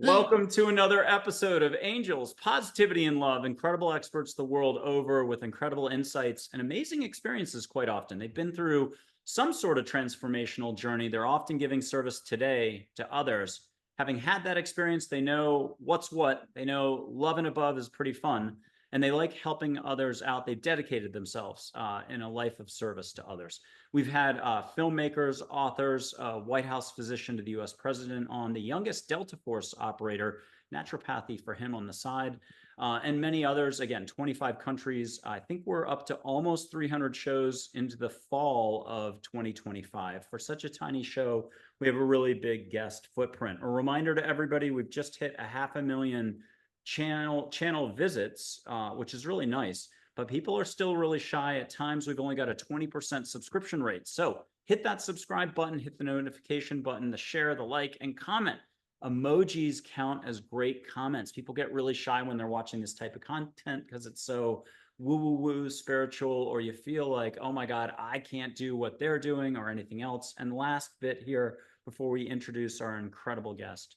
Welcome to another episode of Angels, Positivity and Love. Incredible experts the world over with incredible insights and amazing experiences quite often. They've been through some sort of transformational journey. They're often giving service today to others. Having had that experience, they know what's what. They know love and above is pretty fun, and they like helping others out. They've dedicated themselves in a life of service to others. We've had filmmakers, authors, White House physician to the US president on, the youngest Delta Force operator, naturopathy for him on the side, and many others. Again, 25 countries. I think we're up to almost 300 shows into the fall of 2025. For such a tiny show, we have a really big guest footprint. A reminder to everybody, we've just hit 500,000 channel visits, which is really nice. But people are still really shy. At times, we've only got a 20% subscription rate. So hit that subscribe button, hit the notification button, the share, the like, and comment. Emojis count as great comments. People get really shy when they're watching this type of content because it's so woo-woo-woo spiritual, or you feel like, oh my God, I can't do what they're doing or anything else. And last bit here, before we introduce our incredible guest,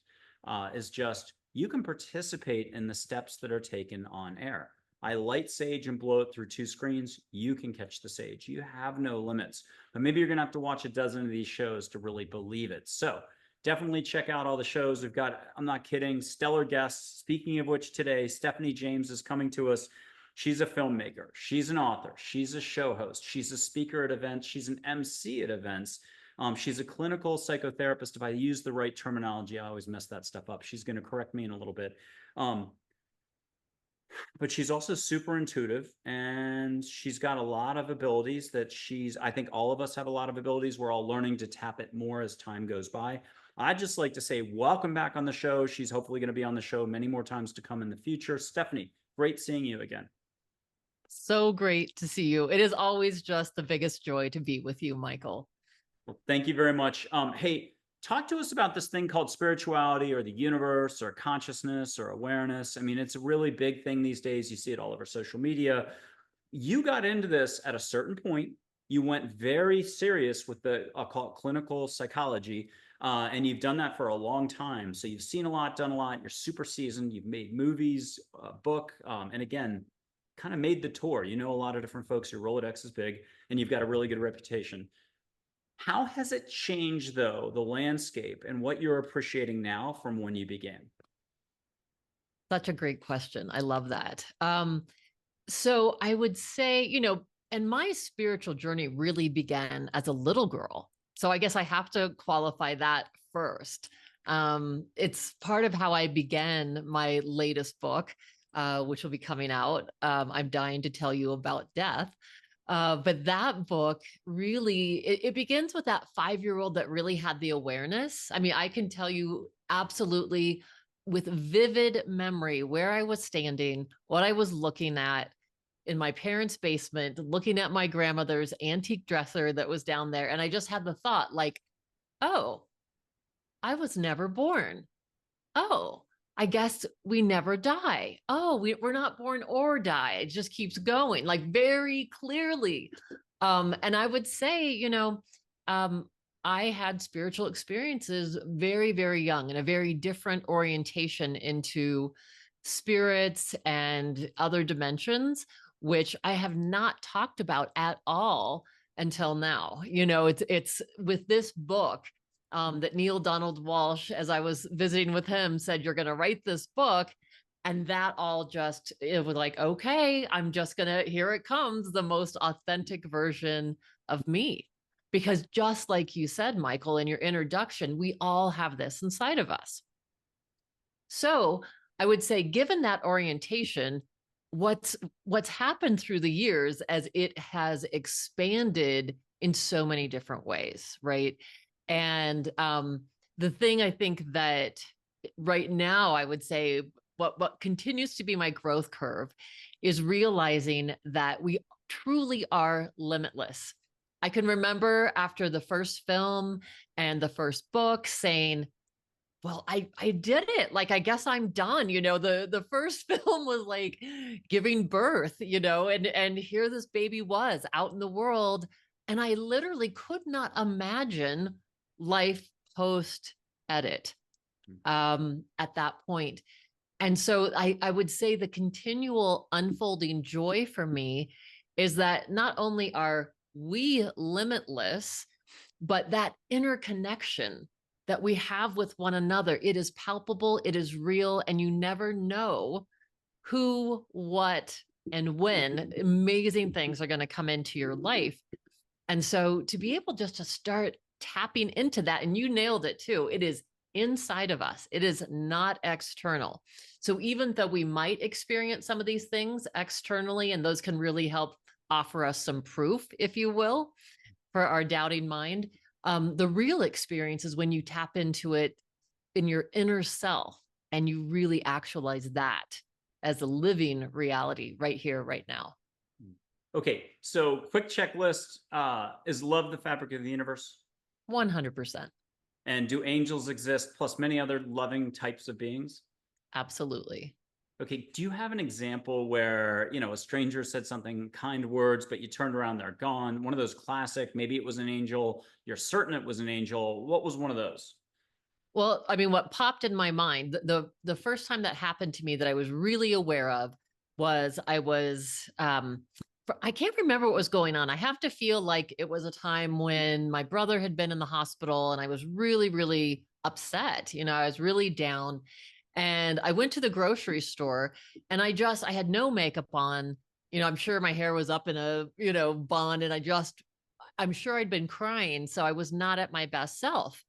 is just you can participate in the steps that are taken on air. I light sage and blow it through 2 screens. You can catch the sage. You have no limits. But maybe you're going to have to watch a dozen of these shows to really believe it. So definitely check out all the shows. We've got, I'm not kidding, stellar guests. Speaking of which, today, Stephanie James is coming to us. She's a filmmaker. She's an author. She's a show host. She's a speaker at events. She's an MC at events. She's a clinical psychotherapist. If I use the right terminology, I always mess that stuff up. She's going to correct me in a little bit. But she's also super intuitive, and she's got a lot of abilities that I think all of us have a lot of abilities. We're all learning to tap it more as time goes by. I'd just like to say welcome back on the show. She's hopefully going to be on the show many more times to come in the future. Stephanie, great seeing you again. So great to see you. It is always just the biggest joy to be with you, Michael. Well, thank you very much. Hey, talk to us about this thing called spirituality or the universe or consciousness or awareness. I mean, it's a really big thing these days. You see it all over social media. You got into this at a certain point. You went very serious with I'll call it clinical psychology. And you've done that for a long time. So you've seen a lot, done a lot. You're super seasoned. You've made movies, a book, and again, kind of made the tour. You know a lot of different folks. Your Rolodex is big, and you've got a really good reputation. How has it changed, though, the landscape and what you're appreciating now from when you began? Such a great question. I love that. So I would say, and my spiritual journey really began as a little girl. So I guess I have to qualify that first. It's part of how I began my latest book, which will be coming out. I'm dying to tell you about death. But that book really, it begins with that 5-year-old that really had the awareness. I mean, I can tell you absolutely with vivid memory where I was standing, what I was looking at in my parents' basement, looking at my grandmother's antique dresser that was down there. And I just had the thought like, oh, I was never born. Oh, I guess we never die. Oh, we're not born or die. It just keeps going, like very clearly. And I would say, I had spiritual experiences very, very young and a very different orientation into spirits and other dimensions, which I have not talked about at all until now. It's with this book that Neale Donald Walsch, as I was visiting with him, said, you're going to write this book. And that all it was like, okay, I'm just going to, here it comes, the most authentic version of me. Because just like you said, Michael, in your introduction, we all have this inside of us. So I would say, given that orientation, what's happened through the years as it has expanded in so many different ways, right? And the thing I think that right now, I would say what continues to be my growth curve is realizing that we truly are limitless. I can remember after the first film and the first book saying, well, I did it. Like, I guess I'm done. The first film was like giving birth, and here this baby was out in the world. And I literally could not imagine life post edit. at that point. And so I would say the continual unfolding joy for me is that not only are we limitless, but that interconnection that we have with one another, it is palpable, it is real, and you never know who, what, and when amazing things are going to come into your life. And so to be able just to start tapping into that, and you nailed it too, it is inside of us, it is not external. So even though we might experience some of these things externally, and those can really help offer us some proof, if you will, for our doubting mind, the real experience is when you tap into it in your inner self and you really actualize that as a living reality right here, right now. Okay, so quick checklist. Is love the fabric of the universe? 100%. And do angels exist plus many other loving types of beings? Absolutely. Okay, do you have an example where, a stranger said something, kind words, but you turned around, they're gone? One of those classic, maybe it was an angel, you're certain it was an angel. What was one of those? Well, I mean, what popped in my mind, the first time that happened to me that I was really aware of was I can't remember what was going on. I have to feel like it was a time when my brother had been in the hospital and I was really, really upset. I was really down. And I went to the grocery store and I had no makeup on. I'm sure my hair was up in a, bun, and I'm sure I'd been crying. So I was not at my best self.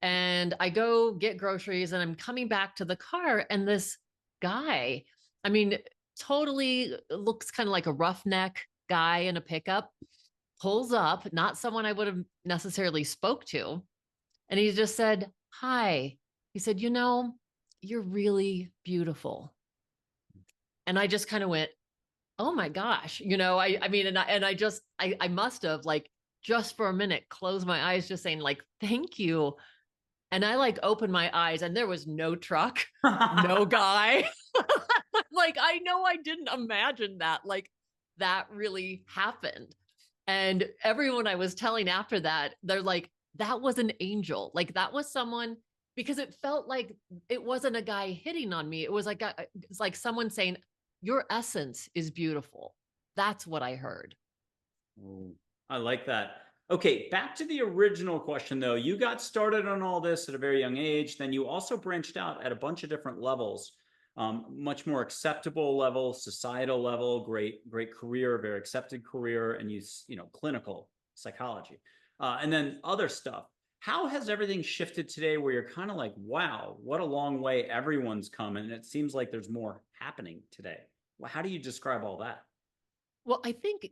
And I go get groceries and I'm coming back to the car, and this guy, I mean, totally looks kind of like a roughneck guy in a pickup, pulls up, not someone I would have necessarily spoke to. And he just said, "Hi." He said, "You're really beautiful." And I just kind of went, "Oh my gosh." I mean, I must have, like, just for a minute, closed my eyes, just saying, like, "Thank you." And I, like, opened my eyes and there was no truck, no guy. Like, I know I didn't imagine that, like, that really happened. And everyone I was telling after that, they're like, "That was an angel." Like, that was someone, because it felt like it wasn't a guy hitting on me. It was like it's like someone saying, "Your essence is beautiful." That's what I heard. Ooh, I like that. Okay, back to the original question though. You got started on all this at a very young age, then you also branched out at a bunch of different levels. Much more acceptable level, societal level, great career, very accepted career, and clinical psychology, and then other stuff. How has everything shifted today where you're kind of like, wow, what a long way everyone's come, and it seems like there's more happening today? Well, how do you describe all that? Well, I think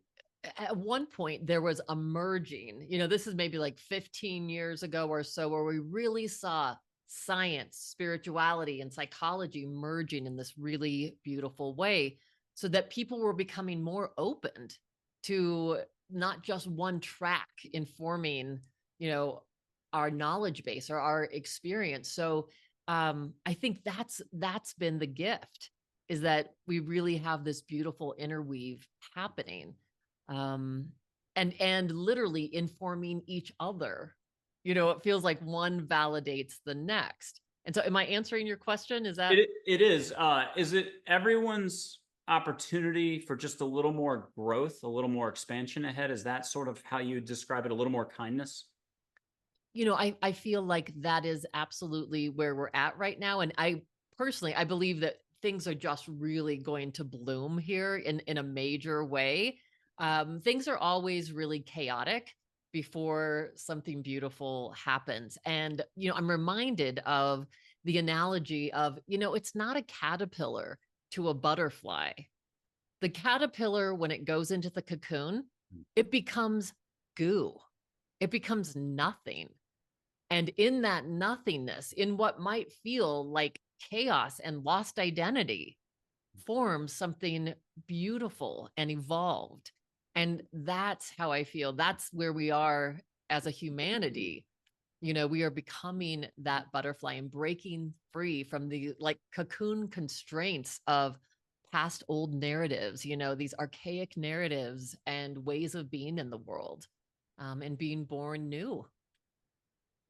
at one point there was a merging. This is maybe like 15 years ago or so, where we really saw science, spirituality, and psychology merging in this really beautiful way, so that people were becoming more open to not just one track informing, you know, our knowledge base or our experience. So I think that's been the gift, is that we really have this beautiful interweave happening, um, and literally informing each other. It feels like one validates the next. And so, am I answering your question? Is that? It is. Is it everyone's opportunity for just a little more growth, a little more expansion ahead? Is that sort of how you describe it? A little more kindness? I feel like that is absolutely where we're at right now. And I personally, I believe that things are just really going to bloom here in a major way. Things are always really chaotic before something beautiful happens. And, I'm reminded of the analogy of, it's not a caterpillar to a butterfly. The caterpillar, when it goes into the cocoon, it becomes goo. It becomes nothing. And in that nothingness, in what might feel like chaos and lost identity, forms something beautiful and evolved. And that's how I feel. That's where we are as a humanity. We are becoming that butterfly and breaking free from the, like, cocoon constraints of past old narratives, these archaic narratives and ways of being in the world, and being born new.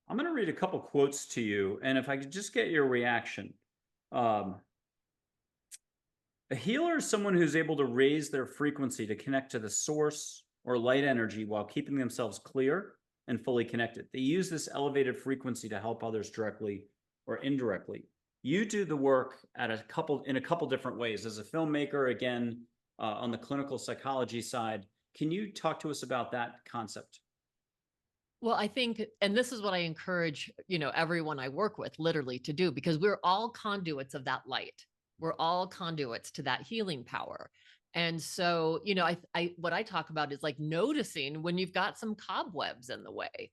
I'm going to read a couple quotes to you, and if I could just get your reaction. Um, a healer is someone who's able to raise their frequency to connect to the source or light energy while keeping themselves clear and fully connected. They use this elevated frequency to help others directly or indirectly. You do the work in a couple different ways. As a filmmaker, again, on the clinical psychology side, can you talk to us about that concept? Well, I think, and this is what I encourage, everyone I work with literally to do, because we're all conduits of that light. We're all conduits to that healing power. And so, what I talk about is like noticing when you've got some cobwebs in the way.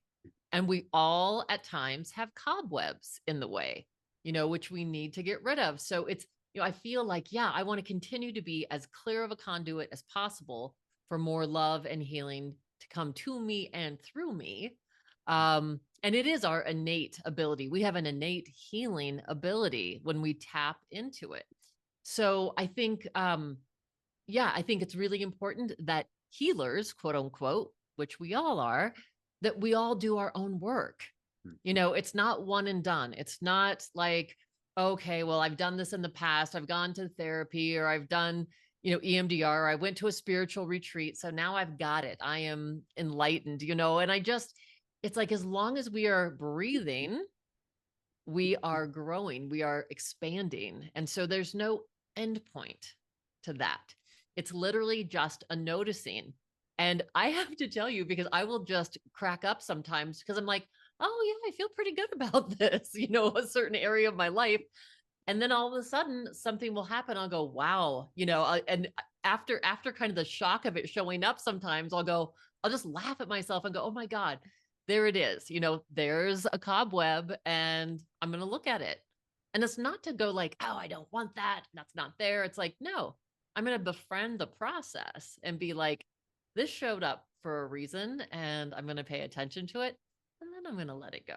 And we all at times have cobwebs in the way, which we need to get rid of. So it's, I feel like, yeah, I want to continue to be as clear of a conduit as possible for more love and healing to come to me and through me. And it is our innate ability. We have an innate healing ability when we tap into it. So I think, I think it's really important that healers, quote unquote, which we all are, that we all do our own work. It's not one and done. It's not like, okay, well, I've done this in the past. I've gone to therapy or I've done, EMDR. I went to a spiritual retreat. So now I've got it. I am enlightened, and it's like, as long as we are breathing, we are growing, we are expanding. And so there's no end point to that. It's literally just a noticing. And I have to tell you, because I will just crack up sometimes because I'm like, oh, yeah, I feel pretty good about this, a certain area of my life. And then all of a sudden something will happen. I'll go, wow, and after kind of the shock of it showing up, sometimes I'll just laugh at myself and go, oh my God, there it is. There's a cobweb and I'm going to look at it. And it's not to go like, oh, I don't want that. That's not there. It's like, no, I'm going to befriend the process and be like, this showed up for a reason and I'm going to pay attention to it. And then I'm going to let it go.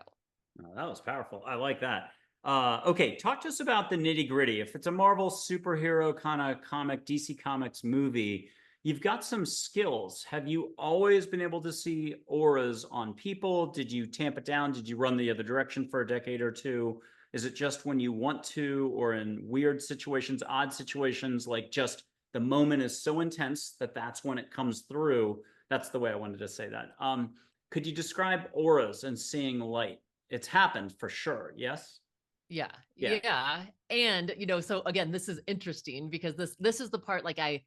Oh, that was powerful. I like that. Okay, talk to us about the nitty gritty. If it's a Marvel superhero kind of comic, DC Comics movie, you've got some skills. Have you always been able to see auras on people? Did you tamp it down? Did you run the other direction for a decade or two? Is it just when you want to, or in weird situations, odd situations, like just the moment is so intense that that's when it comes through? That's the way I wanted to say that. Could you describe auras and seeing light? It's happened for sure. Yes. Yeah. Yeah. Yeah. And, so again, this is interesting because this is the part like I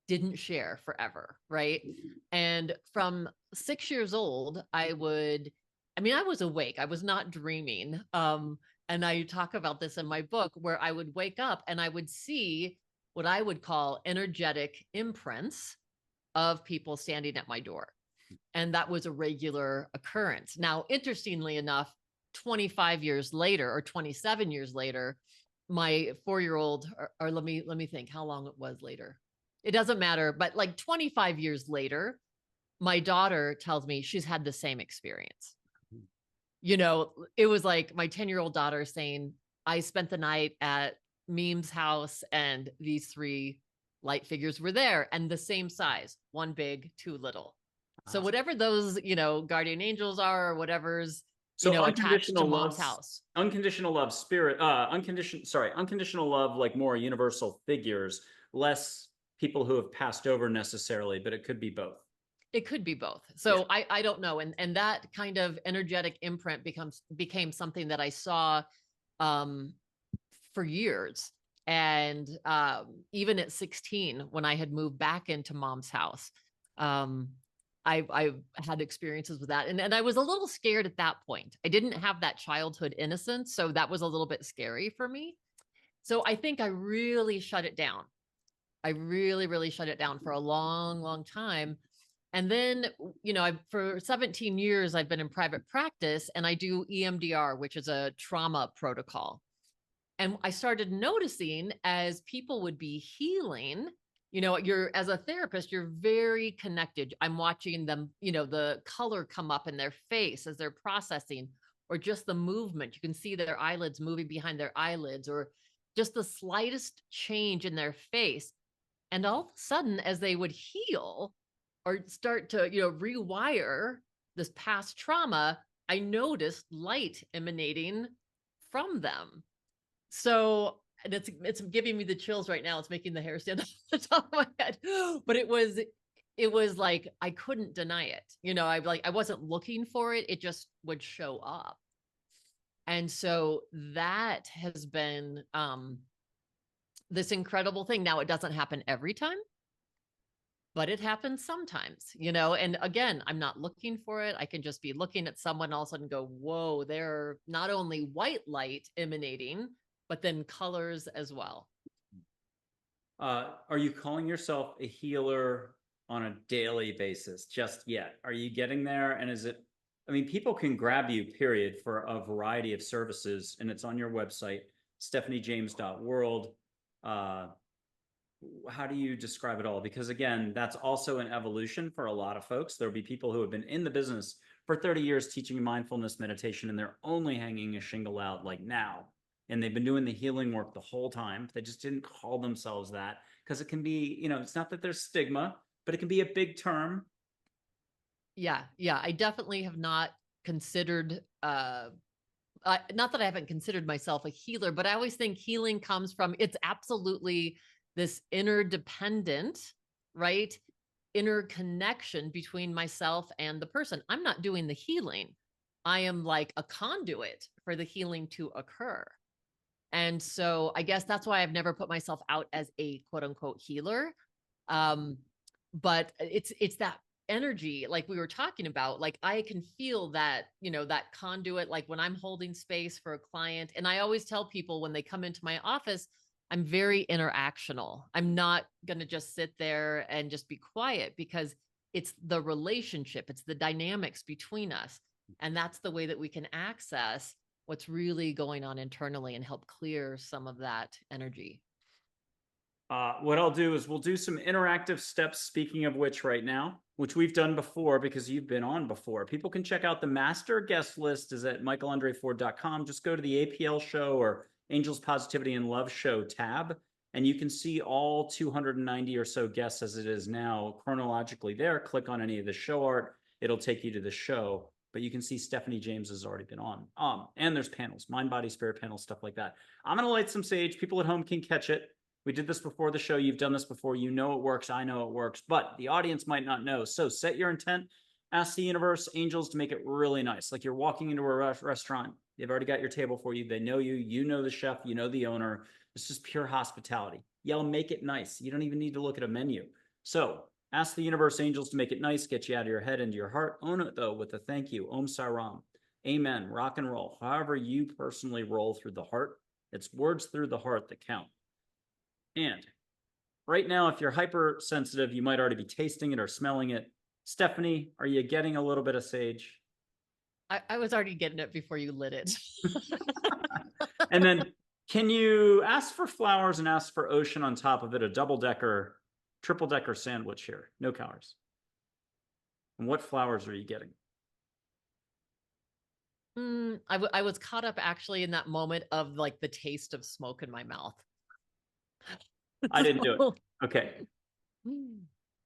didn't share forever. Right. And from 6 years old, I was awake. I was not dreaming. And I talk about this in my book where I would wake up and I would see what I would call energetic imprints of people standing at my door. And that was a regular occurrence. Now, interestingly enough, 25 years later or 27 years later, my 4-year-old, or let me think how long it was later. It doesn't matter, but like 25 years later, my daughter tells me she's had the same experience. It was like my 10-year-old daughter saying, I spent the night at Meme's house and these 3 light figures were there and the same size, 1 big, 2 little. So whatever those, guardian angels are or whatever's, So attached to unconditional mom's love, house. unconditional love, spirit, unconditional love, like more universal figures, less people who have passed over necessarily, but it could be both. It could be both. Yeah. So I don't know. And that kind of energetic imprint became something that I saw for years. And even at 16, when I had moved back into mom's house, I had experiences with that. And I was a little scared at that point. I didn't have that childhood innocence. So that was a little bit scary for me. So I think I really shut it down. I really, really shut it down for a long, long time. And then, for 17 years, I've been in private practice and I do EMDR, which is a trauma protocol. And I started noticing as people would be healing, as a therapist, you're very connected. I'm watching them, the color come up in their face as they're processing, or just the movement. You can see their eyelids moving behind their eyelids, or just the slightest change in their face. And all of a sudden, as they would heal or start to, rewire this past trauma, I noticed light emanating from them. So and it's giving me the chills right now. It's making the hair stand up the top of my head. But it was like I couldn't deny it. I wasn't looking for it. It just would show up. And so that has been this incredible thing. Now it doesn't happen every time, but it happens sometimes, and again, I'm not looking for it. I can just be looking at someone else and go, whoa, they're not only white light emanating, but then colors as well. Are you calling yourself a healer on a daily basis just yet? Are you getting there? And people can grab you, period, for a variety of services, and it's on your website, stephaniejames.world. How do you describe it all? Because again, that's also an evolution for a lot of folks. There'll be people who have been in the business for 30 years teaching mindfulness meditation, and they're only hanging a shingle out like now. And they've been doing the healing work the whole time. They just didn't call themselves that because it can be, it's not that there's stigma, but it can be a big term. Yeah. I definitely have not considered, not that I haven't considered myself a healer, but I always think healing comes from, it's absolutely this interdependent, right? Interconnection between myself and the person. I'm not doing the healing. I am like a conduit for the healing to occur. And so I guess that's why I've never put myself out as a quote unquote healer. But it's that energy, like we were talking about, like I can feel that, that conduit, like when I'm holding space for a client. And I always tell people when they come into my office, I'm very interactional. I'm not going to just sit there and just be quiet, because it's the relationship, it's the dynamics between us. And that's the way that we can access what's really going on internally and help clear some of that energy. What I'll do is we'll do some interactive steps, speaking of which, right now, which we've done before because you've been on before. People can check out the master guest list is at michaelandreford.com. Just go to the APL Show or Angels, Positivity, and Love Show tab, and you can see all 290 or so guests as it is now chronologically there. Click on any of the show art. It'll take you to the show, but you can see Stephanie James has already been on. And there's panels, mind, body, spirit panels, stuff like that. I'm going to light some sage. People at home can catch it. We did this before the show. You've done this before. You know it works. I know it works, but the audience might not know. So set your intent. Ask the universe, angels, to make it really nice. Like you're walking into a restaurant. They've already got your table for you. They know you. You know the chef. You know the owner. It's just pure hospitality. Yell, make it nice. You don't even need to look at a menu. So ask the universe, angels, to make it nice. Get you out of your head into your heart. Own it, though, with a thank you. Om Saram. Amen. Rock and roll. However you personally roll through the heart. It's words through the heart that count. And right now, if you're hypersensitive, you might already be tasting it or smelling it. Stephanie, are you getting a little bit of sage? I was already getting it before you lit it. And then can you ask for flowers and ask for ocean on top of it, a double-decker, triple-decker sandwich here? No calories. And what flowers are you getting? I was caught up actually in that moment of like the taste of smoke in my mouth. I didn't do it. Okay.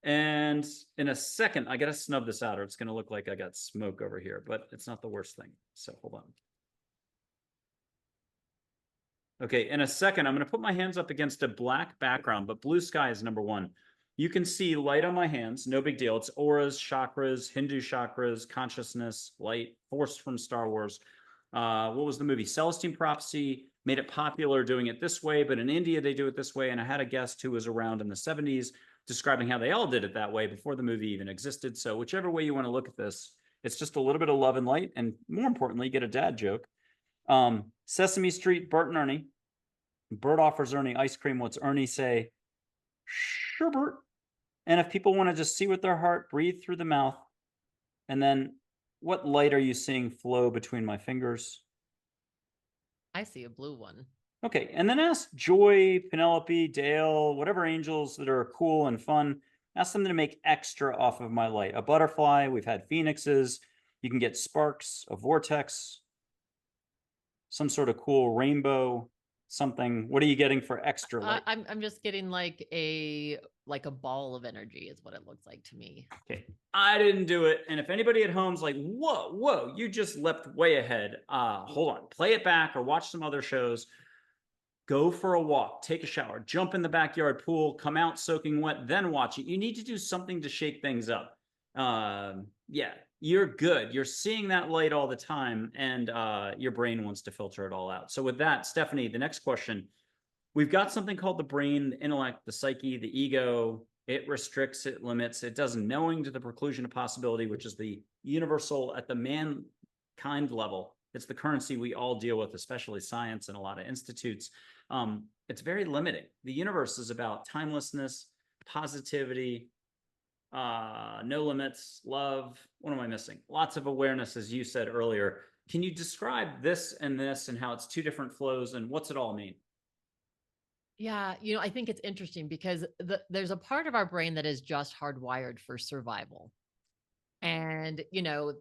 And in a second, I got to snub this out or it's going to look like I got smoke over here, but it's not the worst thing. So hold on. Okay, in a second, I'm going to put my hands up against a black background, but blue sky is number one. You can see light on my hands, no big deal. It's auras, chakras, Hindu chakras, consciousness, light, force from Star Wars. What was the movie? Celestine Prophecy made it popular doing it this way, but in India, they do it this way. And I had a guest who was around in the 70s describing how they all did it that way before the movie even existed. So whichever way you want to look at this, it's just a little bit of love and light. And more importantly, get a dad joke. Sesame Street, Bert and Ernie. Bert offers Ernie ice cream. What's Ernie say? Sure, Bert. And if people want to just see with their heart, breathe through the mouth. And then what light are you seeing flow between my fingers? I see a blue one. Okay, and then ask Joy, Penelope, Dale, whatever angels that are cool and fun, ask them to make extra off of my light. A butterfly, we've had phoenixes, you can get sparks, a vortex, some sort of cool rainbow, something. What are you getting for extra light? I'm just getting like a like a ball of energy is what it looks like to me. Okay. I didn't do it. And if anybody at home's like, whoa, you just leapt way ahead. Hold on, play it back or watch some other shows. Go for a walk, take a shower, jump in the backyard pool, come out soaking wet, then watch it. You need to do something to shake things up. Yeah, you're good. You're seeing that light all the time, and your brain wants to filter it all out. So with that, Stephanie, the next question. We've got something called the brain, the intellect, the psyche, the ego. It restricts, it limits, it does knowing to the preclusion of possibility, which is the universal at the mankind level. It's the currency we all deal with, especially science and a lot of institutes. It's very limiting. The universe is about timelessness, positivity, no limits, love. What am I missing? Lots of awareness, as you said earlier. Can you describe this and how it's two different flows and what's it all mean? Yeah, I think it's interesting because there's a part of our brain that is just hardwired for survival. And,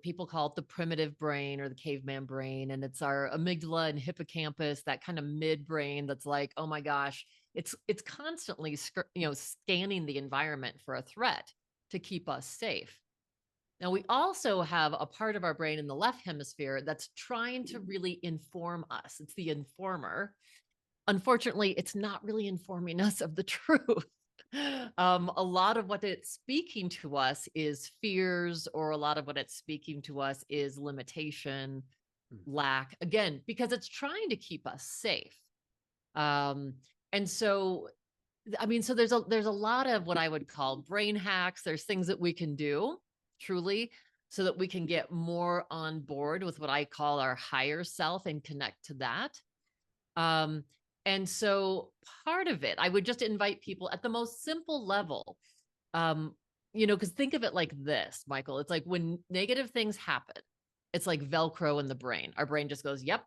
people call it the primitive brain or the caveman brain. And it's our amygdala and hippocampus, that kind of midbrain that's like, oh my gosh, it's constantly, scanning the environment for a threat to keep us safe. Now, we also have a part of our brain in the left hemisphere that's trying to really inform us. It's the informer. Unfortunately, it's not really informing us of the truth. A lot of what it's speaking to us is fears, or a lot of what it's speaking to us is limitation, lack, again, because it's trying to keep us safe. And so, so there's a lot of what I would call brain hacks. There's things that we can do truly so that we can get more on board with what I call our higher self and connect to that. And so part of it, I would just invite people at the most simple level, because think of it like this, Michael. It's like when negative things happen, it's like Velcro in the brain. Our brain just goes, yep,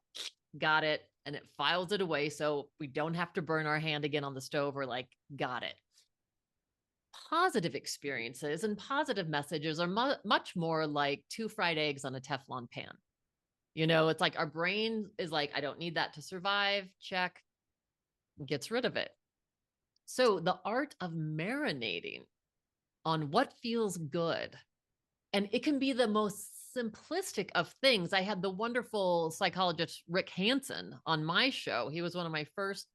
got it. And it files it away. So we don't have to burn our hand again on the stove, or like, got it. Positive experiences and positive messages are much more like 2 fried eggs on a Teflon pan. It's like our brain is like, I don't need that to survive. Check. Gets rid of it. So the art of marinating on what feels good, and it can be the most simplistic of things. I had the wonderful psychologist Rick Hansen on my show. He was one of my first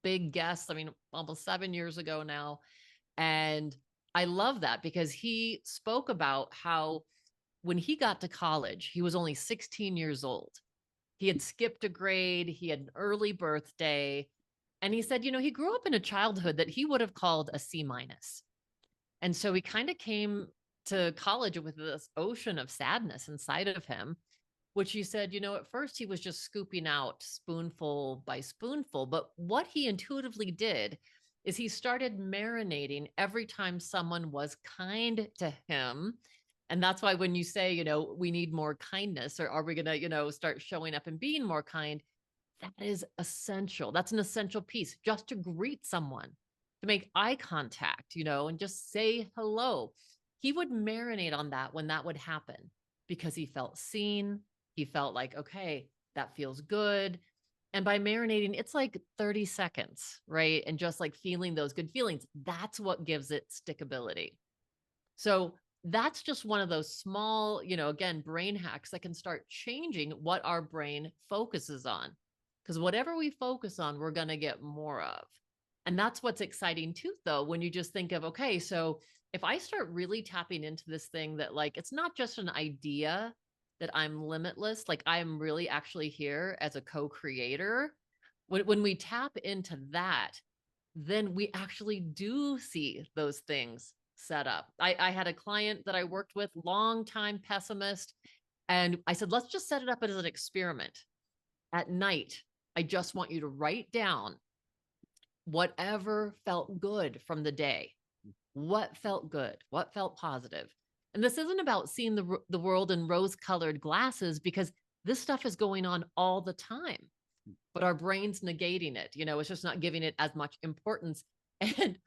big guests, almost 7 years ago now. And I love that because he spoke about how when he got to college, he was only 16 years old. He had skipped a grade, he had an early birthday. And he said, he grew up in a childhood that he would have called a C-. And so he kind of came to college with this ocean of sadness inside of him, which he said, at first he was just scooping out spoonful by spoonful. But what he intuitively did is he started marinating every time someone was kind to him. And that's why when you say, we need more kindness, or are we going to, start showing up and being more kind? That is essential. That's an essential piece, just to greet someone, to make eye contact, and just say hello. He would marinate on that when that would happen because he felt seen. He felt like, okay, that feels good. And by marinating, it's like 30 seconds, right? And just like feeling those good feelings, that's what gives it stickability. So that's just one of those small, again, brain hacks that can start changing what our brain focuses on. Because whatever we focus on, we're going to get more of. And that's what's exciting too, though, when you just think of, okay, so if I start really tapping into this thing that like, it's not just an idea that I'm limitless, like I'm really actually here as a co-creator. When we tap into that, then we actually do see those things set up. I had a client that I worked with, long-time pessimist. And I said, let's just set it up as an experiment. At night, I just want you to write down whatever felt good from the day. What felt good? What felt positive? And this isn't about seeing the world in rose-colored glasses, because this stuff is going on all the time. But our brain's negating it. It's just not giving it as much importance. And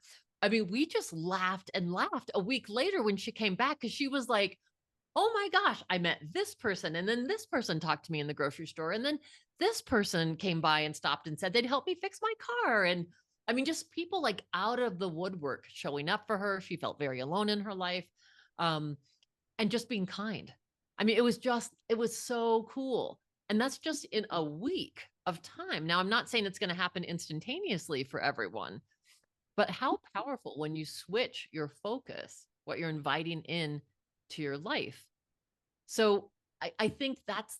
we just laughed and laughed a week later when she came back, because she was like, oh my gosh, I met this person. And then this person talked to me in the grocery store. And then this person came by and stopped and said they'd help me fix my car. And I mean, just people like out of the woodwork showing up for her. She felt very alone in her life. Um, and just being kind. I mean, it was so cool. And that's just in a week of time. Now, I'm not saying it's going to happen instantaneously for everyone, but how powerful when you switch your focus, what you're inviting in to your life. So I think that's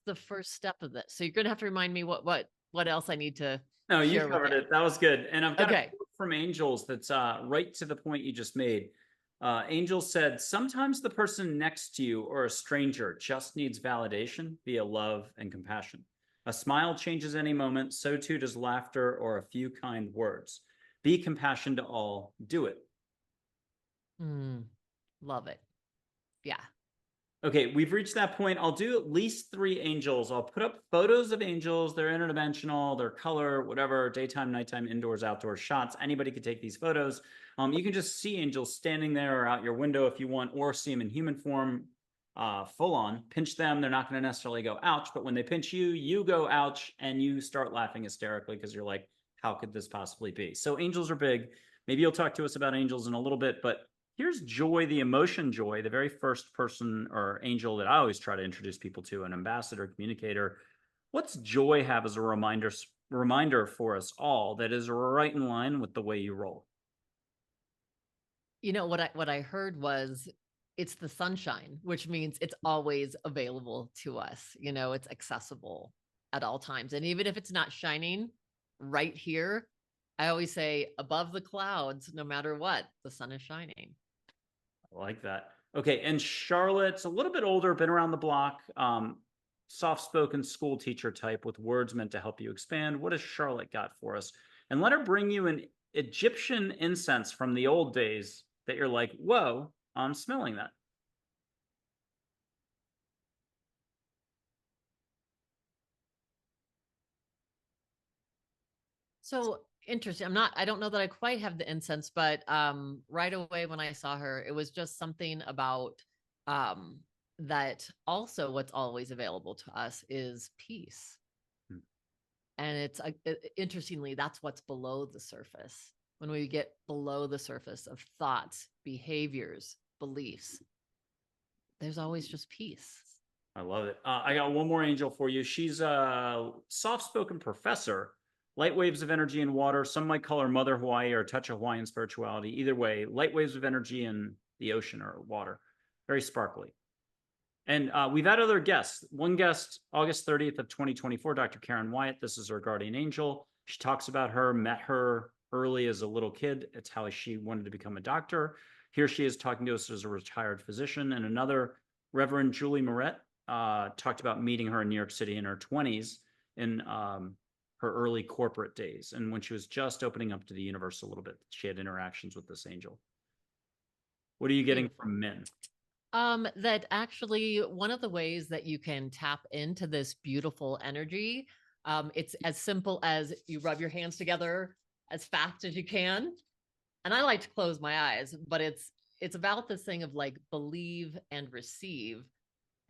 the first step of this. So you're going to have to remind me what else I need to No, you share with covered you. it. That was good. And I've got a Okay. quote from Angels that's right to the point you just made. Angel said, sometimes the person next to you or a stranger just needs validation via love and compassion. A smile changes any moment, so too does laughter or a few kind words. Be compassion to all, do it. Love it. Yeah. Okay, we've reached that point. I'll do at least 3 angels. I'll put up photos of angels. They're interdimensional, their color, whatever, daytime, nighttime, indoors, outdoors shots. Anybody could take these photos. You can just see angels standing there or out your window if you want, or see them in human form, full on. Pinch them. They're not going to necessarily go ouch, but when they pinch you, you go ouch and you start laughing hysterically because you're like, how could this possibly be? So angels are big. Maybe you'll talk to us about angels in a little bit, but here's Joy, the emotion Joy, the very first person or angel that I always try to introduce people to, an ambassador, communicator. What's Joy have as a reminder for us all that is right in line with the way you roll? You know what I heard was it's the sunshine, which means it's always available to us. You know, it's accessible at all times. And even if it's not shining right here, I always say above the clouds, no matter what, the sun is shining. I like that. Okay, and Charlotte's a little bit older, been around the block, soft-spoken school teacher type with words meant to help you expand. What has Charlotte got for us? And let her bring you an Egyptian incense from the old days that you're like, whoa, I'm smelling that. So interesting. I don't know that I quite have the incense, but right away when I saw her, it was just something about um that also what's always available to us is peace. Hmm. And interestingly, that's what's below the surface. When we get below the surface of thoughts, behaviors, beliefs, there's always just peace. I love it. I got one more angel for you. She's a soft-spoken professor, light waves of energy and water. Some might call her Mother Hawaii or touch of Hawaiian spirituality. Either way, light waves of energy in the ocean or water. Very sparkly. And we've had other guests. One guest, August 30th of 2024, Dr. Karen Wyatt. This is her guardian angel. She talks about her, met her early as a little kid. It's how she wanted to become a doctor. Here she is talking to us as a retired physician. And another, Reverend Julie Moret, talked about meeting her in New York City in her 20s in her early corporate days. And when she was just opening up to the universe a little bit, she had interactions with this angel. What are you getting from Min? That actually one of the ways that you can tap into this beautiful energy, it's as simple as you rub your hands together as fast as you can. And I like to close my eyes, but it's about this thing of like believe and receive.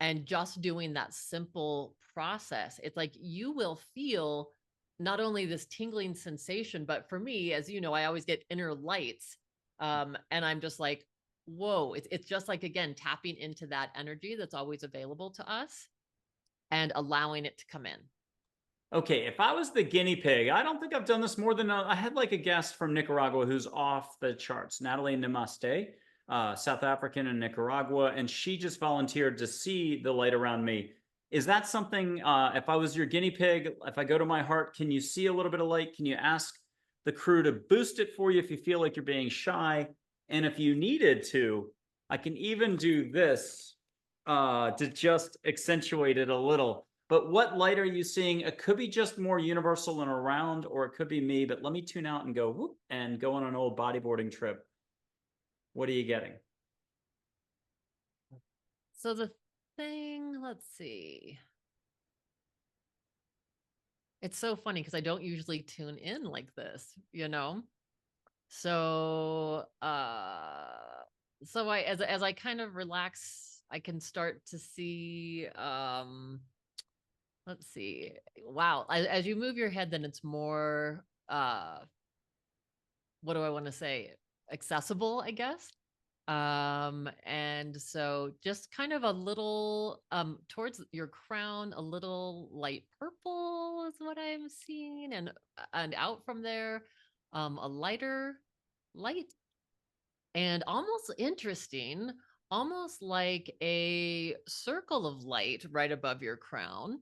And just doing that simple process, it's like you will feel not only this tingling sensation, but for me, as you know, I always get inner lights. And I'm just like, whoa, it's just like, again, tapping into that energy that's always available to us and allowing it to come in. Okay, if I was the guinea pig, I don't think I've done this more than I had like a guest from Nicaragua who's off the charts, Natalie Namaste, South African in Nicaragua, and she just volunteered to see the light around me. Is that something, if I was your guinea pig, if I go to my heart, can you see a little bit of light? Can you ask the crew to boost it for you if you feel like you're being shy? And if you needed to, I can even do this to just accentuate it a little. But what light are you seeing? It could be just more universal and around, or it could be me. But let me tune out and go whoop and go on an old bodyboarding trip. What are you getting? So the thing, let's see. It's so funny because I don't usually tune in like this, you know? So so as I kind of relax, I can start to see let's see. Wow. As you move your head, then it's more what do I want to say? Accessible, I guess. And so just kind of a little towards your crown, a little light purple is what I'm seeing, and out from there, a lighter light, and almost interesting, almost like a circle of light right above your crown.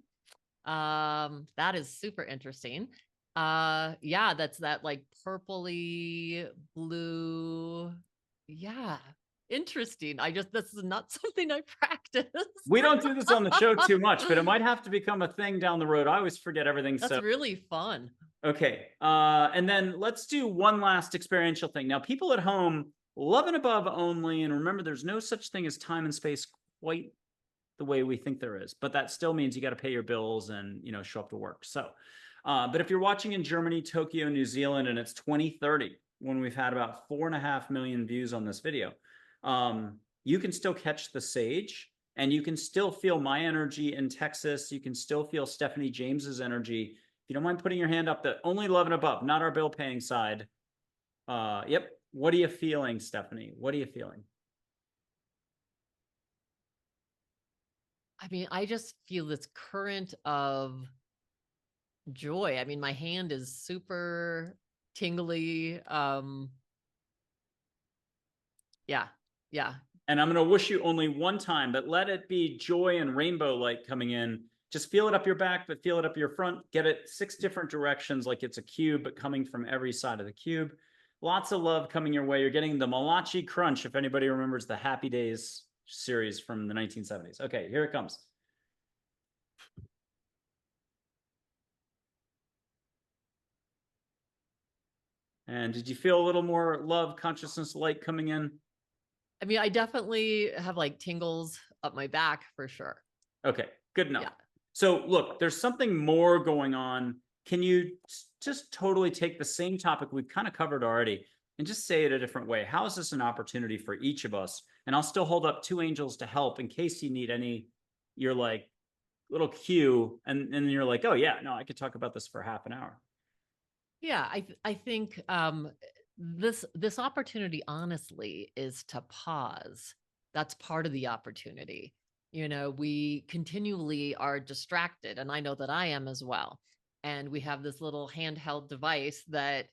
That is super interesting. Yeah, that's that like purpley blue. Yeah, interesting. This is not something I practice. We don't do this on the show too much, but it might have to become a thing down the road. I always forget everything. That's really fun. Okay. And then let's do one last experiential thing. Now, people at home, love and above only. And remember, there's no such thing as time and space quite the way we think there is, but that still means you got to pay your bills and, show up to work. So, but if you're watching in Germany, Tokyo, New Zealand, and it's 2030, when we've had about 4.5 million views on this video, you can still catch the sage, and you can still feel my energy in Texas. You can still feel Stephanie James's energy. If you don't mind putting your hand up, the only love and above, not our bill paying side. Yep. What are you feeling, Stephanie? What are you feeling? I mean, I just feel this current of joy. I mean, my hand is super tingly. Yeah. And I'm going to wish you only one time, but let it be joy and rainbow light coming in. Just feel it up your back, but feel it up your front. Get it 6 different directions, like it's a cube, but coming from every side of the cube. Lots of love coming your way. You're getting the Malachi Crunch, if anybody remembers the Happy Days series from the 1970s. Okay, here it comes. And did you feel a little more love, consciousness, light coming in? I mean, I definitely have like tingles up my back for sure. Okay, good enough. Yeah. So look, there's something more going on. Can you just totally take the same topic we've kind of covered already and just say it a different way? How is this an opportunity for each of us? And I'll still hold up 2 angels to help in case you need any, you're like, little cue, and you're like, oh yeah, no, I could talk about this for half an hour. Yeah, I think this opportunity honestly is to pause. That's part of the opportunity. We continually are distracted, and I know that I am as well. And we have this little handheld device that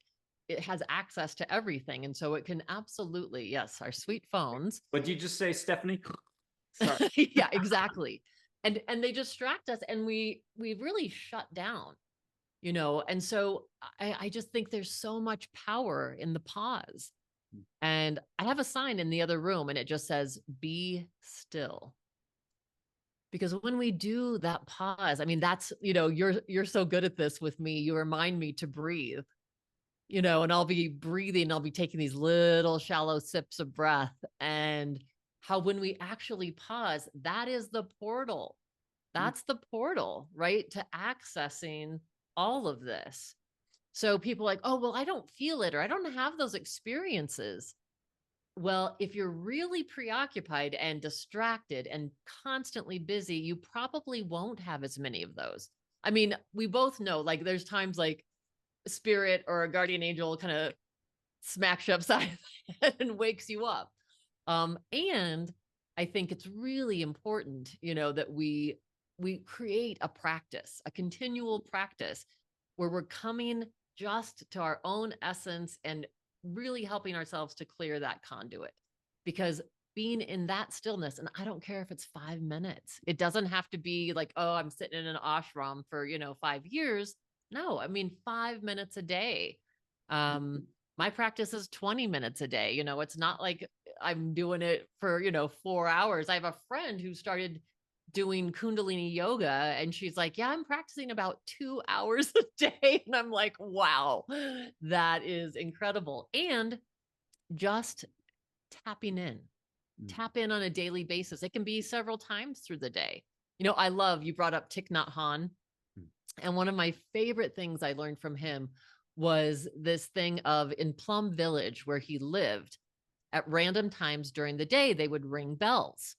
it has access to everything, and so it can absolutely, yes, our sweet phones. What'd you just say, Stephanie? Sorry. Yeah, exactly. And they distract us, and we really shut down. And so I just think there's so much power in the pause. And I have a sign in the other room, and it just says, be still. Because when we do that pause, I mean, that's, you're so good at this with me. You remind me to breathe, and I'll be breathing, I'll be taking these little shallow sips of breath. And how when we actually pause, that is the portal. That's the portal, right? To accessing all of this. So people are like, oh, well, I don't feel it, or I don't have those experiences. Well, if you're really preoccupied and distracted and constantly busy, you probably won't have as many of those. I mean, we both know, like, there's times like spirit or a guardian angel kind of smacks you upside the head and wakes you up. And I think it's really important, that we create a practice, a continual practice where we're coming just to our own essence and really helping ourselves to clear that conduit. Because being in that stillness, and I don't care if it's 5 minutes, it doesn't have to be like, oh, I'm sitting in an ashram for, 5 years. No, I mean, 5 minutes a day. My practice is 20 minutes a day. It's not like I'm doing it for, 4 hours. I have a friend who started doing Kundalini yoga, and she's like, yeah, I'm practicing about 2 hours a day. And I'm like, wow, that is incredible. And just tapping in, tap in on a daily basis. It can be several times through the day. I love, you brought up Thich Nhat Hanh. And one of my favorite things I learned from him was this thing of in Plum Village, where he lived, at random times during the day, they would ring bells.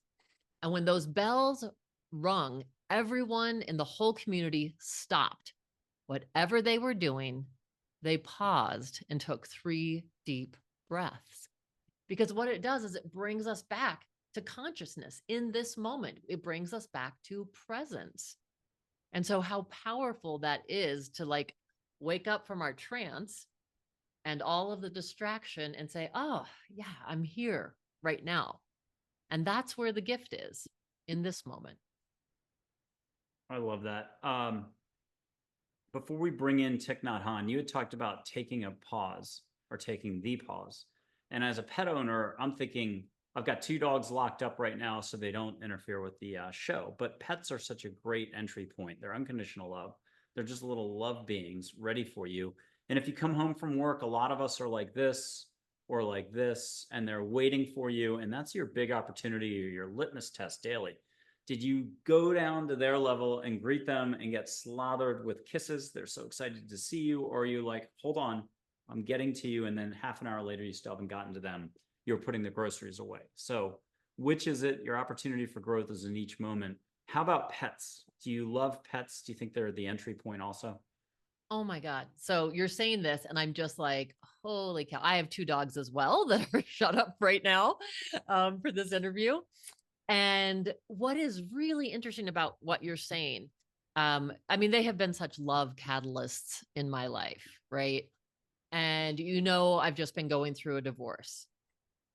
And when those bells rung, everyone in the whole community stopped whatever they were doing. they paused and took 3 deep breaths. Because what it does is it brings us back to consciousness in this moment. It brings us back to presence. And so, how powerful that is to like wake up from our trance and all of the distraction and say, oh, yeah, I'm here right now. And that's where the gift is in this moment. I love that. Before we bring in Thich Nhat Hanh, you had talked about taking a pause or taking the pause. And as a pet owner, I'm thinking I've got 2 dogs locked up right now so they don't interfere with the show. But pets are such a great entry point. They're unconditional love. They're just little love beings ready for you. And if you come home from work, a lot of us are like this or like this, and they're waiting for you. And that's your big opportunity or your litmus test daily. Did you go down to their level and greet them and get slathered with kisses? They're so excited to see you. Or are you like, hold on, I'm getting to you. And then half an hour later, you still haven't gotten to them. You're putting the groceries away. So which is it? Your opportunity for growth is in each moment. How about pets? Do you love pets? Do you think they're the entry point also? Oh my God. So you're saying this, and I'm just like, holy cow. I have 2 dogs as well that are shut up right now for this interview. And what is really interesting about what you're saying, I mean, they have been such love catalysts in my life, right? And I've just been going through a divorce.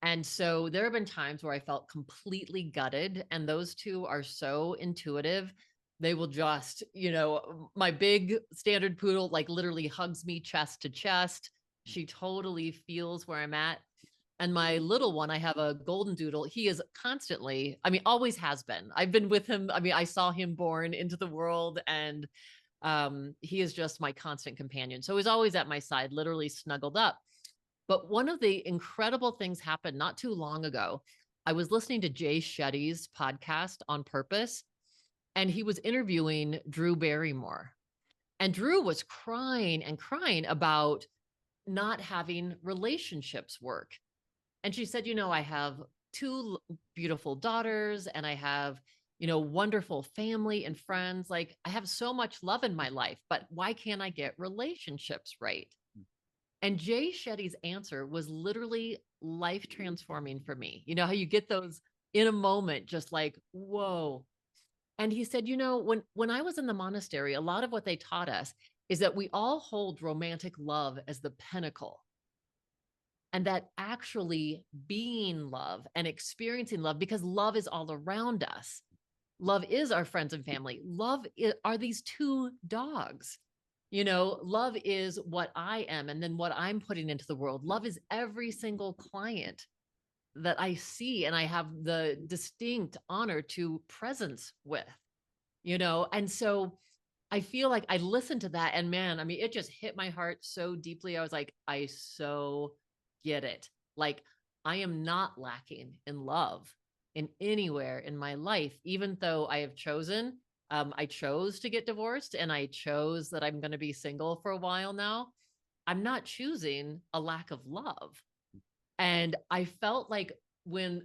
And so there have been times where I felt completely gutted, and those two are so intuitive. They will just, my big standard poodle, like literally hugs me chest to chest. She totally feels where I'm at. And my little one, I have a golden doodle. He is constantly, I mean, always has been. I've been with him. I mean, I saw him born into the world, and he is just my constant companion. So he's always at my side, literally snuggled up. But one of the incredible things happened not too long ago. I was listening to Jay Shetty's podcast On Purpose, and he was interviewing Drew Barrymore. And Drew was crying and crying about not having relationships work. And she said, I have 2 beautiful daughters, and I have, wonderful family and friends. Like, I have so much love in my life, but why can't I get relationships right? And Jay Shetty's answer was literally life transforming for me. You know how you get those in a moment, just like, whoa. And he said, when I was in the monastery, a lot of what they taught us is that we all hold romantic love as the pinnacle. And that actually being love and experiencing love, because love is all around us. Love is our friends and family. Love are these 2 dogs. Love is what I am, and then what I'm putting into the world. Love is every single client that I see and I have the distinct honor to presence with, and so I feel like I listened to that, and man, I mean, it just hit my heart so deeply. I was like, I so get it. Like, I am not lacking in love in anywhere in my life, even though I have chosen. I chose to get divorced, and I chose that I'm going to be single for a while now. I'm not choosing a lack of love. And I felt like when,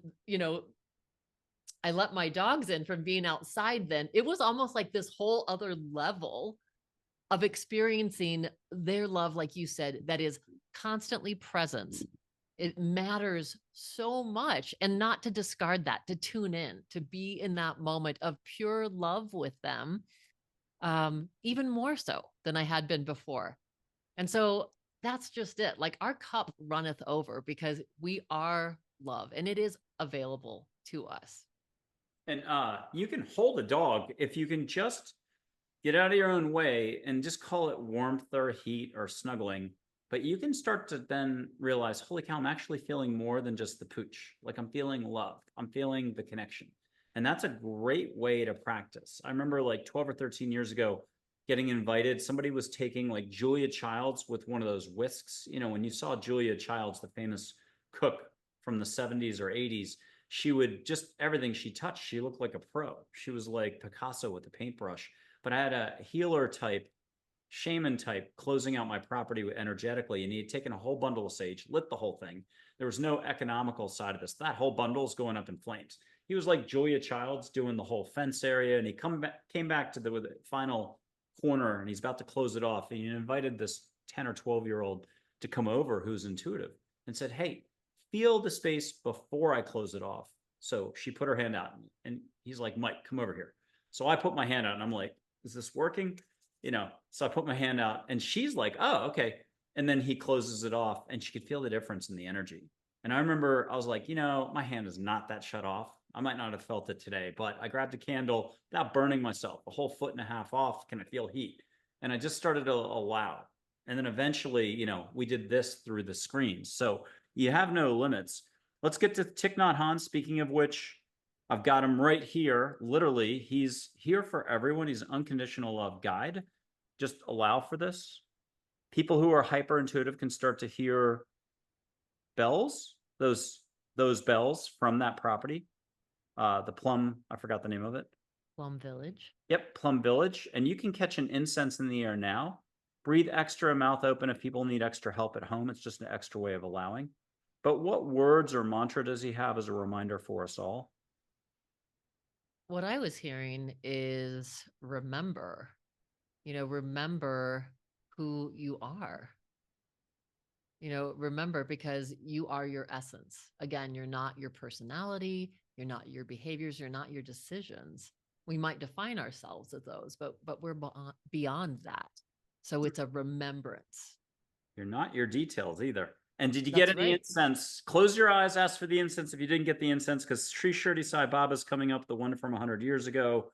I let my dogs in from being outside, then it was almost like this whole other level of experiencing their love, like you said, that is constantly present. It matters so much, and not to discard that, to tune in, to be in that moment of pure love with them, even more so than I had been before. And so that's just it. Like, our cup runneth over because we are love, and it is available to us. And you can hold a dog if you can just get out of your own way and just call it warmth or heat or snuggling. But you can start to then realize, holy cow, I'm actually feeling more than just the pooch. Like, I'm feeling loved. I'm feeling the connection. And that's a great way to practice. I remember like 12 or 13 years ago getting invited. Somebody was taking like Julia Childs with one of those whisks. When you saw Julia Childs, the famous cook from the 70s or 80s, she would just, everything she touched, she looked like a pro. She was like Picasso with a paintbrush. But I had a healer type, shaman type, closing out my property energetically, and he had taken a whole bundle of sage, lit the whole thing. There was no economical side of this. That whole bundle is going up in flames. He was like Julia Childs doing the whole fence area, and he came back to the final corner, and he's about to close it off, and he invited this 10 or 12-year-old to come over who's intuitive and said, hey, feel the space before I close it off. So she put her hand out and he's like, Mike, come over here. So I put my hand out and I'm like, is this working? So I put my hand out and she's like, oh, okay. And then he closes it off and she could feel the difference in the energy. And I remember I was like, my hand is not that shut off. I might not have felt it today, but I grabbed a candle without burning myself, a whole 1.5 feet off. Can I feel heat? And I just started to allow. And then eventually, we did this through the screens. So you have no limits. Let's get to Thich Nhat Hanh. Speaking of which, I've got him right here. Literally, he's here for everyone. He's an unconditional love guide. Just allow for this. People who are hyper intuitive can start to hear bells, those bells from that property. The Plum, I forgot the name of it. Plum Village. Yep, Plum Village. And you can catch an incense in the air now. Breathe extra, mouth open. If people need extra help at home, it's just an extra way of allowing. But what words or mantra does he have as a reminder for us all? What I was hearing is remember, remember who you are. Remember, because you are your essence. Again, you're not your personality, you're not your behaviors, you're not your decisions. We might define ourselves as those, but we're beyond that. So it's a remembrance. You're not your details either. And did you That's get any right. incense? Close your eyes, ask for the incense if you didn't get the incense, because Sri Shirdi Sai Baba is coming up, the one from 100 years ago.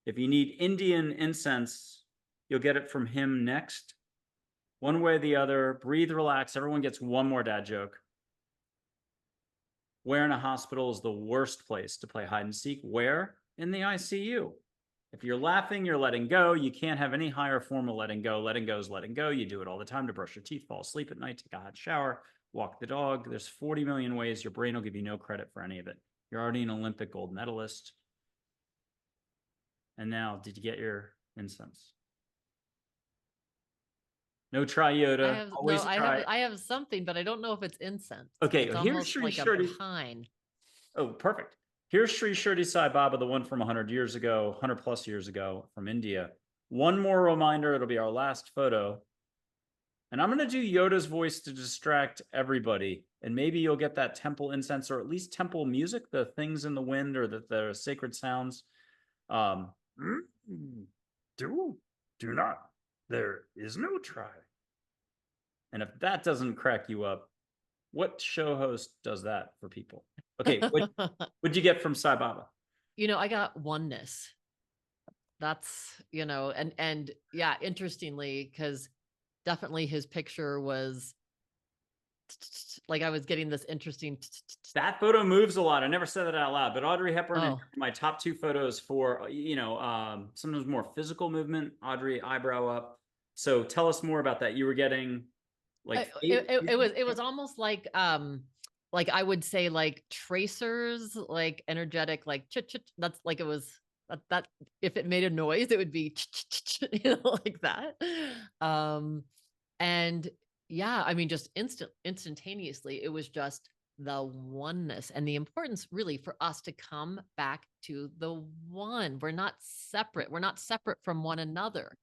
If you need Indian incense, you'll get it from him next. One way or the other. Breathe, relax. Everyone gets one more dad joke. Where in a hospital is the worst place to play hide and seek? Where? In the ICU. If you're laughing, you're letting go. You can't have any higher form of letting go. Letting go is letting go. You do it all the time to brush your teeth, fall asleep at night, take a hot shower, walk the dog. There's 40 million ways. Your brain will give you no credit for any of it. You're already an Olympic gold medalist. And now, did you get your incense? No triota. Always try. I have something, but I don't know if it's incense. Okay, It's here's almost Sri like Shirdi. a pine. Oh, perfect. Here's Sri Shirdi Sai Baba, the one from 100 years ago, 100 plus years ago from India. One more reminder, it'll be our last photo. And I'm going to do Yoda's voice to distract everybody. And maybe you'll get that temple incense or at least temple music, the things in the wind or the sacred sounds. Do not. There is no try. And if that doesn't crack you up, what show host does that for people? Okay, what'd you get from Sai Baba? I got oneness. That's, and yeah, interestingly, because definitely his picture was like I was getting this interesting. That photo moves a lot. I never said that out loud, but Audrey Hepburn in my top 2 photos for, sometimes more physical movement, Audrey eyebrow up. So tell us more about that. You were getting like it was almost like I would say like tracers, like energetic, like that's like it was that if it made a noise, it would be like that. And yeah, I mean, just instantaneously, it was just the oneness and the importance really for us to come back to the one. We're not separate. We're not separate from one another.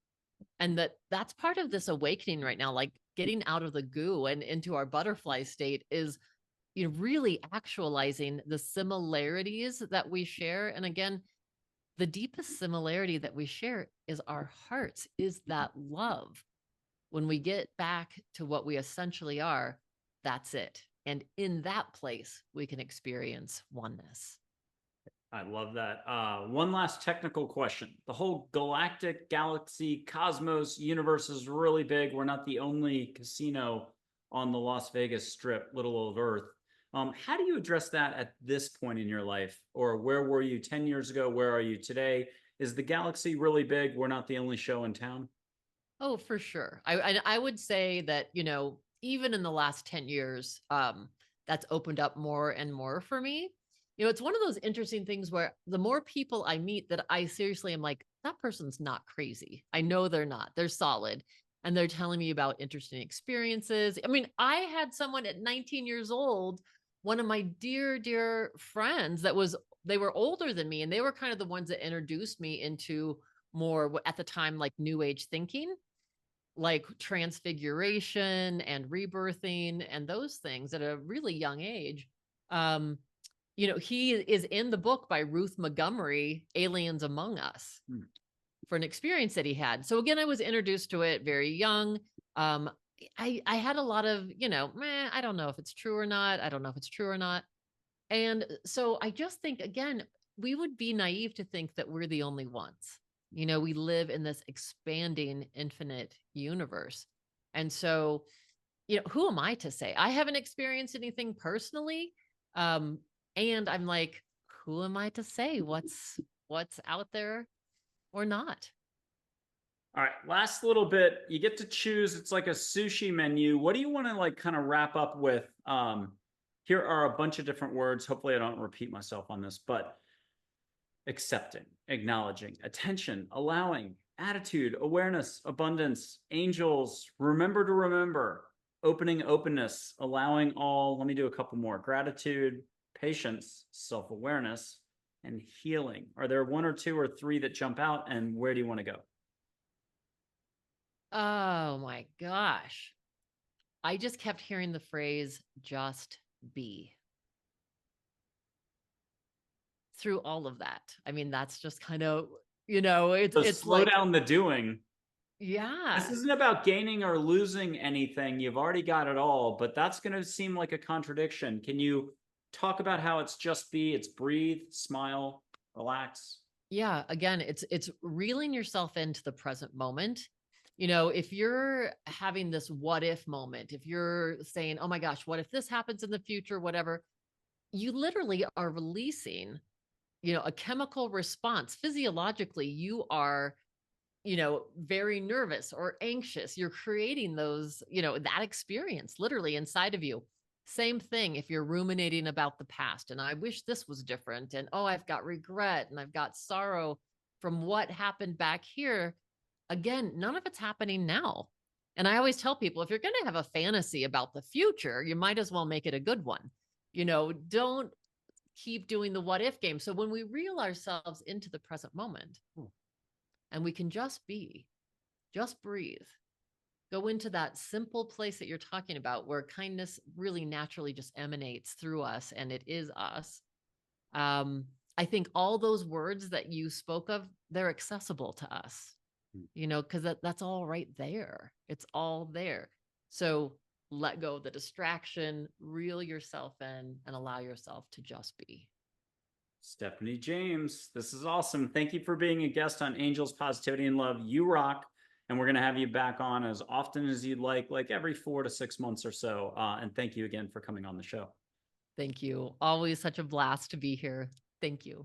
And that's part of this awakening right now, like getting out of the goo and into our butterfly state is really actualizing the similarities that we share. And again, the deepest similarity that we share is our hearts, is that love. When we get back to what we essentially are, that's it. And in that place, we can experience oneness. I love that. One last technical question. The whole galactic, galaxy, cosmos universe is really big. We're not the only casino on the Las Vegas Strip, little old Earth. How do you address that at this point in your life? Or where were you 10 years ago? Where are you today? Is the galaxy really big? We're not the only show in town? Oh, for sure. I would say that, even in the last 10 years, that's opened up more and more for me. It's one of those interesting things where the more people I meet that I seriously am like, that person's not crazy. I know they're not. They're solid. And they're telling me about interesting experiences. I mean, I had someone at 19 years old, one of my dear, dear friends they were older than me. And they were kind of the ones that introduced me into more at the time, like new age thinking. like transfiguration and rebirthing and those things at a really young age. He is in the book by Ruth Montgomery, Aliens Among Us, for an experience that he had. So again, I was introduced to it very young. I had a lot of, I don't know if it's true or not. I don't know if it's true or not. And so I just think, again, we would be naive to think that we're the only ones. We live in this expanding infinite universe. And so, who am I to say? I haven't experienced anything personally. And I'm like, who am I to say what's out there or not? All right, last little bit. You get to choose. It's like a sushi menu. What do you want to like kind of wrap up with? Here are a bunch of different words. Hopefully I don't repeat myself on this, but accepting, acknowledging, attention, allowing, attitude, awareness, abundance, angels, remember to remember, opening, openness, allowing all. Let me do a couple more. Gratitude, patience, self-awareness, and healing. Are there one or two or three that jump out, and where do you want to go? Oh my gosh. I just kept hearing the phrase just be through all of that. I mean, that's just kind of, it's slow like, down the doing. yeah. This isn't about gaining or losing anything. You've already got it all, but that's going to seem like a contradiction. Can you talk about how it's just be, it's breathe, smile, relax? Yeah, again, it's reeling yourself into the present moment. If you're having this what if moment, if you're saying, "Oh my gosh, what if this happens in the future, whatever?" You literally are releasing, a chemical response. Physiologically, you are, very nervous or anxious. You're creating those, that experience literally inside of you. Same thing if you're ruminating about the past and I wish this was different. And oh, I've got regret and I've got sorrow from what happened back here. Again, none of it's happening now. And I always tell people if you're going to have a fantasy about the future, you might as well make it a good one. Don't keep doing the what if game. So when we reel ourselves into the present moment and we can just be, just breathe, go into that simple place that you're talking about where kindness really naturally just emanates through us and it is us. I think all those words that you spoke of, they're accessible to us, because that's all right there. It's all there. So let go of the distraction, reel yourself in, and allow yourself to just be. Stephanie James, this is awesome. Thank you for being a guest on Angels, Positivity, and Love. You rock. And we're going to have you back on as often as you'd like every 4 to 6 months or so. And thank you again for coming on the show. Thank you. Always such a blast to be here. Thank you.